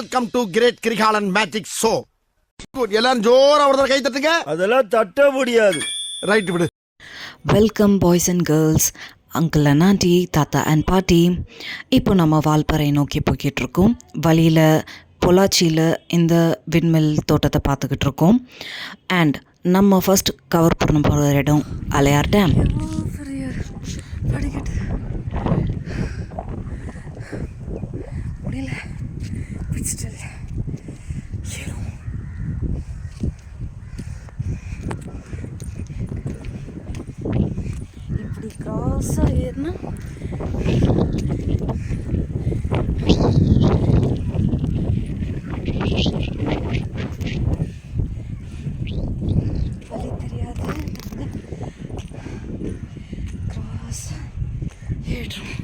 Welcome to great Kirikalan magic show. எல்லாரும் ஜோரா ஒரு கை தட்டுங்க. அதெல்லாம் தட்ட முடியாது. ரைட் விடு. Welcome boys and girls, uncle and aunty, தாத்தா அண்ட் பாட்டி. இப்போ நம்ம வால்பாறை நோக்கி போய்கிட்டு இருக்கோம். வழியில் பொள்ளாச்சியில் இந்த விண்மில் தோட்டத்தை பார்த்துக்கிட்டு இருக்கோம். அண்ட் நம்ம ஃபர்ஸ்ட் கவர் பண்ண போகிற இடம் அலையார் டேம். இப்படி கிராஸாக ஏறினா வழி தெரியாது. கிராஸ் ஏறும்.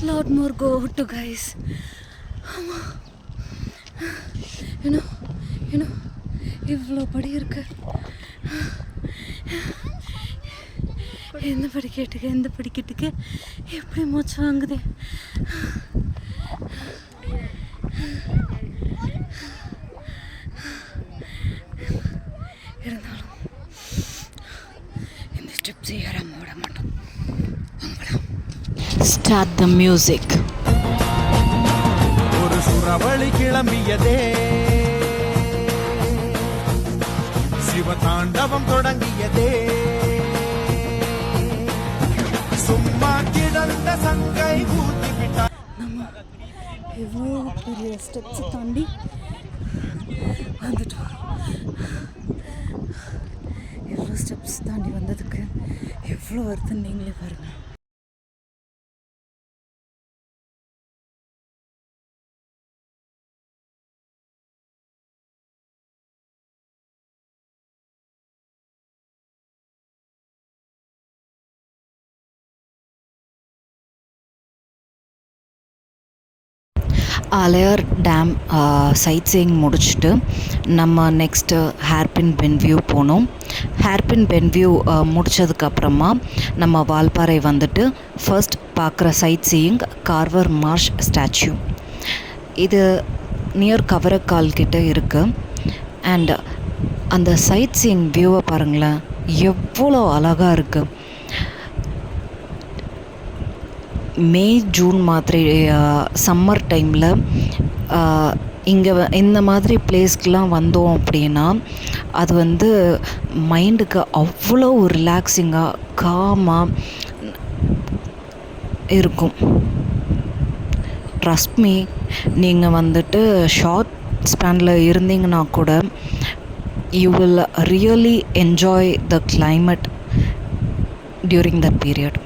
Lot more go to guys. You know இவ்வளோ படி இருக்கு. எந்த படிக்கட்டுக்கு எப்படி மூச்சு வாங்குது. இருந்தாலும் இந்த ஸ்டெப்ஸ் ஏறாம விட மாட்டோம். Start the music. ஒரு சுறவழி கிளம்பியதே, சிவதாண்டவம் தொடங்கியதே, சும்மா கிடந்த சங்கை ஊத்தி விட்டார். நம்ம எவ்வளோ பெரிய ஸ்டெப்ஸ் தாண்டி வந்துட்டோம். எவ்வளோ ஸ்டெப்ஸ் தாண்டி வந்ததுக்கு எவ்வளோ வருதுன்னு நீங்களே பாருங்கள். அலையார் டேம் சைட் சீயிங் முடிச்சுட்டு நம்ம நெக்ஸ்ட்டு ஹேர்பின் பென்வியூ போனோம். ஹேர்பின் பென்வியூ முடித்ததுக்கப்புறமா நம்ம வால்பாறை வந்துட்டு ஃபர்ஸ்ட் பார்க்குற sightseeing Carver Marsh statue. இது நியர் கவரக்கால் கிட்ட இருக்குது. அண்ட் அந்த சைட் சீயிங் வியூவை பாருங்களேன், எவ்வளோ அழகாக இருக்குது. மே ஜூன் மாதிரி சம்மர் டைமில் இங்கே இந்த மாதிரி பிளேஸ்க்கெலாம் வந்தோம் அப்படின்னா அது வந்து மைண்டுக்கு அவ்வளோ ரிலாக்ஸிங்காக காமாக இருக்கும். ட்ரஸ்ட் மீ, நீங்கள் வந்துட்டு ஷார்ட் ஸ்பேனில் இருந்தீங்கன்னா கூட you will really enjoy the climate during that period.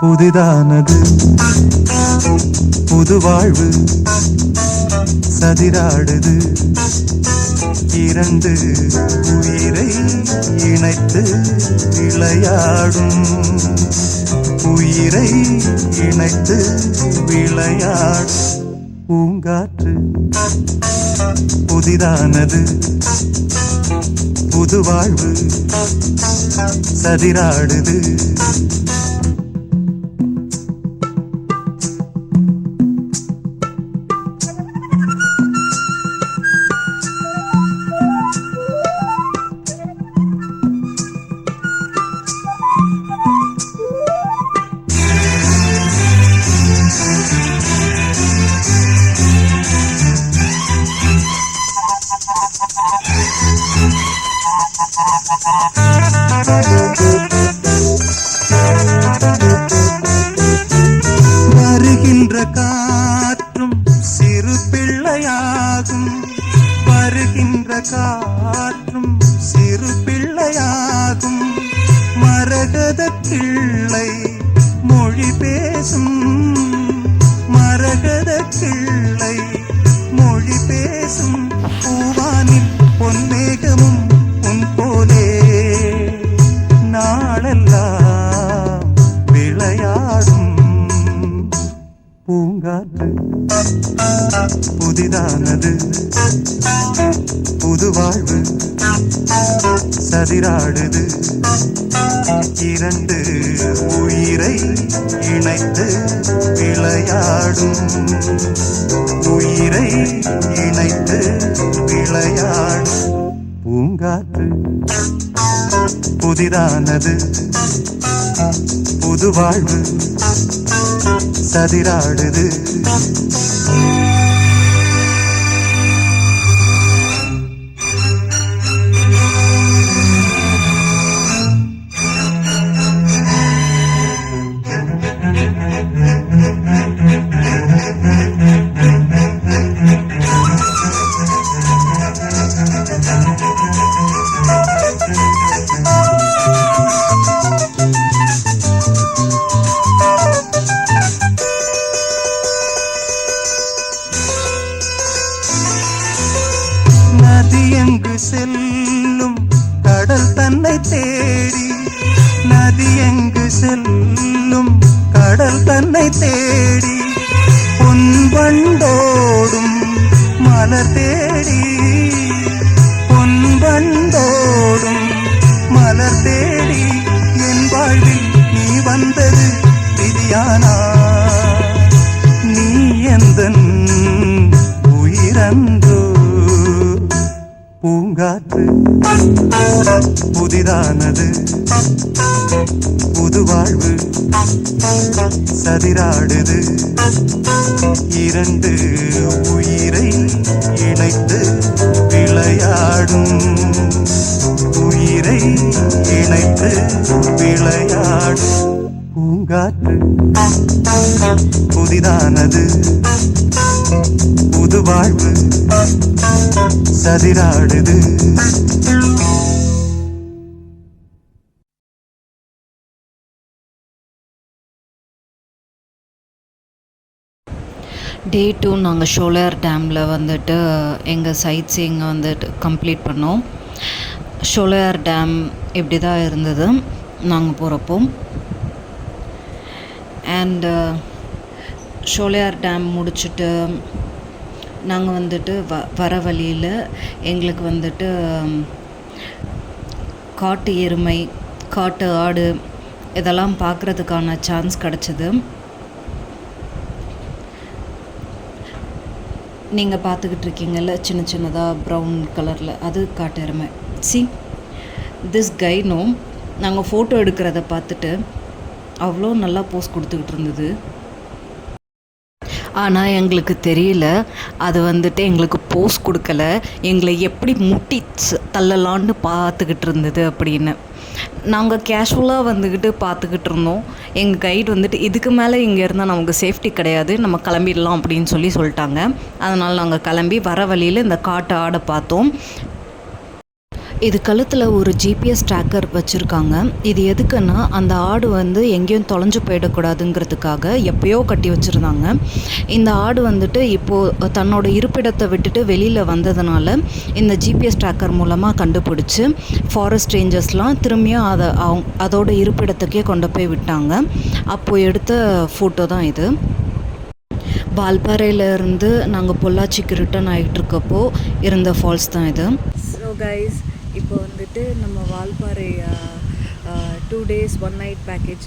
புதிதானது புது வாழ்வு சதிராடுது இரண்டு உயிரை இணைத்து விளையாடும் உயிரை இணைத்து விளையாடும் பூங்காற்று புதிதானது புது வாழ்வு சதிராடுது வருகின்ற காற்றும் சிறு பிள்ளையாகும் வருகின்ற காற்றும் சிறு பிள்ளையாகும் மரகத கிள்ளை மொழி பேசும் மரகத கிள்ளை மொழி பேசும் பூவானில் பொன்மேகமும் உன் போலே நாளெல்லாம் விளையாடும் பூங்காற்று புதிதானது புது வாழ்வு சதிராடுது இரண்டு உயிரை இணைத்து விளையாடும் உயிரை இணைத்து விளையாடும் பூங்காற்று புதிதானது புது வாழ்வு சதிராடுது நதியெங்கு செல்லும் கடல் தன்னை தேடி நதியெங்கு செல்லும் கடல் தன்னை தேடி பொன்வண்டோடும் மலர் தேடி பொன்வண்டோடும் மலர் தேடி என் வாழ்வில் நீ வந்தது விதியானா நீ எந்தன் உயிரன்றோ பூங்காற்று புதிதானது புது வாழ்வு சதிராடுது இரண்டு உயிரை இணைத்து விளையாடும் உயிரை இணைத்து விளையாடும் பூங்காற்று புதிதானது புது வாழ்வு சதிராடுது டே 2 நாங்கள் ஷோலையார் டேமில் வந்துட்டு எங்கள் சைட் சீயிங்கை வந்துட்டு கம்ப்ளீட் பண்ணோம். ஷோலையார் டேம் இப்படி தான் இருந்தது நாங்கள் போகிறப்போ. அண்டு ஷோலையார் டேம் முடிச்சுட்டு நாங்கள் வந்துட்டு வர வழியில் எங்களுக்கு வந்துட்டு காட்டு எருமை காட்டு ஆடு இதெல்லாம் பார்க்குறதுக்கான சான்ஸ் கிடச்சிது. நீங்கள் பார்த்துக்கிட்டு இருக்கீங்கல்ல சின்ன சின்னதாக ப்ரௌன் கலரில், அது காட்டு எருமை. சி திஸ் கைனும் நாங்கள் ஃபோட்டோ எடுக்கிறத பார்த்துட்டு அவ்வளோ நல்லா போஸ் கொடுத்துக்கிட்டு இருந்தது. ஆனால் எங்களுக்கு தெரியல அது வந்துட்டு எங்களுக்கு போஸ் கொடுக்கல, எங்களை எப்படி முட்டி தள்ளலான்னு பார்த்துக்கிட்டு இருந்தது அப்படின்னு. நாங்கள் கேஷுவலாக வந்துக்கிட்டு பார்த்துக்கிட்டு இருந்தோம். எங்கள் கைடு வந்துட்டு இதுக்கு மேலே இங்கே இருந்தால் நமக்கு சேஃப்டி கிடையாது, நம்ம கிளம்பிடலாம் அப்படின்னு சொல்லிட்டாங்க. அதனால் நாங்கள் கிளம்பி வர வழியில் இந்த காட்டு ஆடை பார்த்தோம். இது கழுத்தில் ஒரு ஜிபிஎஸ் ட்ராக்கர் வச்சுருக்காங்க. இது எதுக்குன்னா அந்த ஆடு வந்து எங்கேயும் தொலைஞ்சு போயிடக்கூடாதுங்கிறதுக்காக எப்பயோ கட்டி வச்சுருந்தாங்க. இந்த ஆடு வந்துட்டு இப்போது தன்னோட இருப்பிடத்தை விட்டுட்டு வெளியில் வந்ததுனால இந்த ஜிபிஎஸ் ட்ராக்கர் மூலமாக கண்டுபிடிச்சி ஃபாரஸ்ட் ரேஞ்சர்ஸ்லாம் திரும்பியும் அதோட இருப்பிடத்துக்கே கொண்டு போய் விட்டாங்க. அப்போது எடுத்த ஃபோட்டோ தான் இது. வால்பாறையிலேருந்து நாங்கள் பொள்ளாச்சிக்கு ரிட்டர்ன் ஆகிட்டுருக்கப்போ இருந்த ஃபால்ஸ் தான் இது. ஸோ கைஸ், இப்போ வந்துட்டு நம்ம வால்பாறை 2 days 1 night பேக்கேஜ்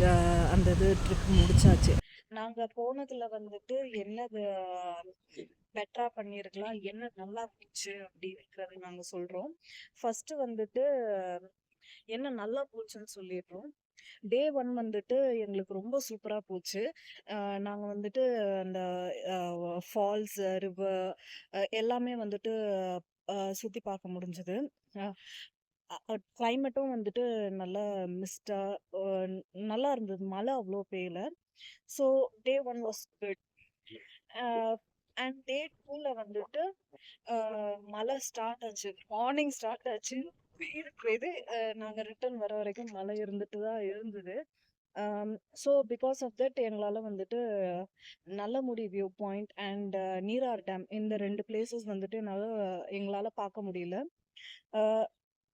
அந்த இது ட்ரிப் முடிச்சாச்சு. நாங்கள் போனதில் வந்துட்டு என்ன பெட்டராக பண்ணியிருக்கலாம், என்ன நல்லா போச்சு அப்படிங்கிறது நாங்கள் சொல்கிறோம். ஃபஸ்ட்டு வந்துட்டு என்ன நல்லா போச்சுன்னு சொல்லிடுறோம். டே 1 வந்துட்டு எங்களுக்கு ரொம்ப சூப்பராக போச்சு. நாங்கள் வந்துட்டு அந்த ஃபால்ஸ், ரிவர் எல்லாமே வந்துட்டு சுற்றி பார்க்க முடிஞ்சது. கிளைமேட்டும் வந்துட்டு நல்லா மிஸ்டாக நல்லா இருந்தது. மழை அவ்வளோ பெய்யல. So day 1 was good. And day 2ல வந்துட்டு மழை ஸ்டார்ட் ஆச்சு. மார்னிங் ஸ்டார்ட் ஆச்சு, பெய்து நாங்கள் ரிட்டர்ன் வர வரைக்கும் மழை இருந்துட்டு தான் இருந்தது. ஸோ பிகாஸ் ஆஃப் தட் எங்களால் வந்துட்டு Nallamudi view point and Nirar dam இந்த 2 பிளேசஸ் வந்துட்டு எங்களால் பார்க்க முடியல.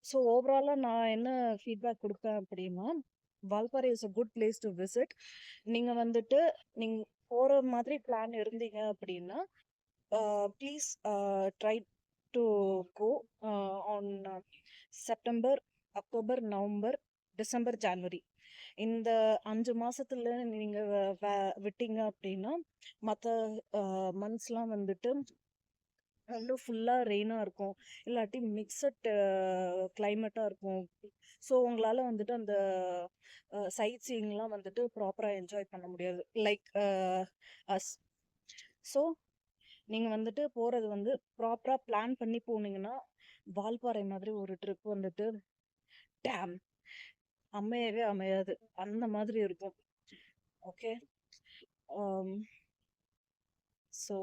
ஸோ ஓவராலாக நான் என்ன ஃபீட்பேக் கொடுப்பேன் அப்படின்னா, Valparai is a good place to visit. நீங்கள் வந்துட்டு நீங்கள் போகிற மாதிரி பிளான் இருந்தீங்க அப்படின்னா please try to go on September, October, November, December, January இந்த 5 மாசத்துல நீங்க விட்டீங்க அப்படின்னா மற்ற மந்த்ஸ்லாம் வந்துட்டு இன்னும் ஃபுல்லாக ரெயினாக இருக்கும், இல்லாட்டி மிக்சட் கிளைமேட்டாக இருக்கும். ஸோ உங்களால் வந்துட்டு அந்த சைட் சீயிங்லாம் வந்துட்டு ப்ராப்பராக என்ஜாய் பண்ண முடியாது லைக் அஸ். ஸோ நீங்கள் வந்துட்டு போகிறது வந்து ப்ராப்பராக பிளான் பண்ணி போனீங்கன்னா வால்பாறை மாதிரி ஒரு ட்ரிப் வந்துட்டு டேம் அமையவே அமையாது, அந்த மாதிரி இருக்கும். ஓகே, ஸோ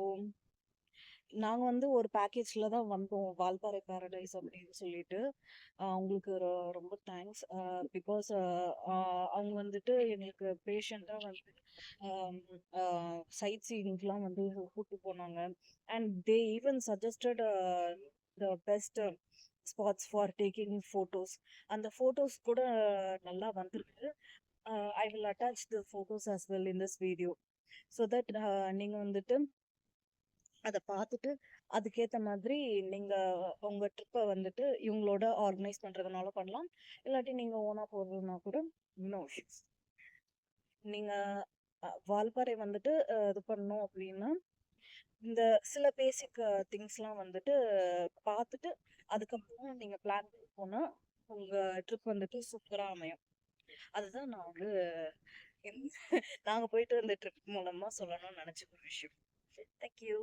நாங்கள் வந்து ஒரு பேக்கேஜில் தான் வந்தோம், வால்பாறை பேரடைஸ் அப்படின்னு சொல்லிட்டு. அவங்களுக்கு ரொம்ப தேங்க்ஸ். பிகாஸ் அவங்க வந்துட்டு எங்களுக்கு பேஷண்ட்டாக வந்து சைட் சீயிங்லாம் வந்து கூப்பிட்டு போனாங்க. And they even suggested the best spots for taking photos. அந்த ஃபோட்டோஸ் கூட நல்லா வந்திருக்கு. I will attach the photos as well in this video so that நீங்கள் வந்துட்டு அதை பார்த்துட்டு அதுக்கேற்ற மாதிரி நீங்கள் உங்கள் ட்ரிப்பை வந்துட்டு இவங்களோட ஆர்கனைஸ் பண்ணுறதுனால பண்ணலாம், இல்லாட்டி நீங்கள் ஓனாக போகிறதுனா கூட நோ இஷ்யூஸ். நீங்கள் வால்பாறை வந்துட்டு இது பண்ணணும் அப்படின்னா இந்த சில பேசிக் திங்ஸ்லாம் வந்துட்டு பார்த்துட்டு அதுக்கப்புறம் நீங்கள் பிளான் பண்ணி போனால் உங்கள் ட்ரிப் வந்துட்டு சூப்பராக அமையும். அதுதான் நான் வந்து நாங்கள் போயிட்டு வந்த ட்ரிப் மூலமாக சொல்லணும்னு நினச்சிக்கிற விஷயம். தேங்க்யூ.